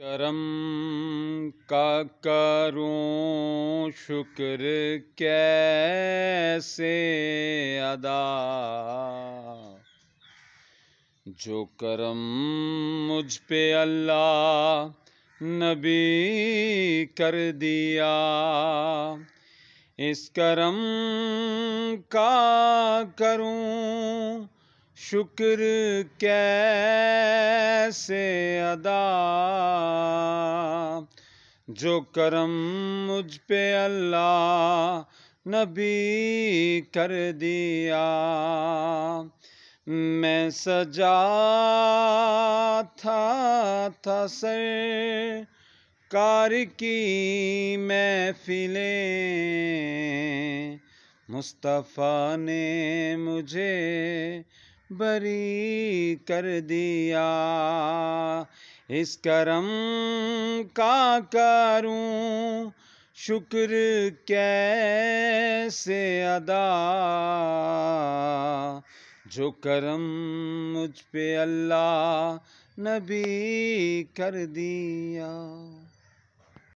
کرم کا کروں شکر کیسے ادا، جو کرم مجھ پہ اللہ نبی کر دیا، اس کرم کا کروں شکر کیسے ادا، جو کرم مجھ پہ اللہ نبی کر دیا۔ میں سجا تھا سرکار کی محفلیں، مصطفیٰ نے مجھے بری کر دیا، اس کرم کا کروں شکر کیسے ادا، جو کرم مجھ پہ اللہ نبی کر دیا۔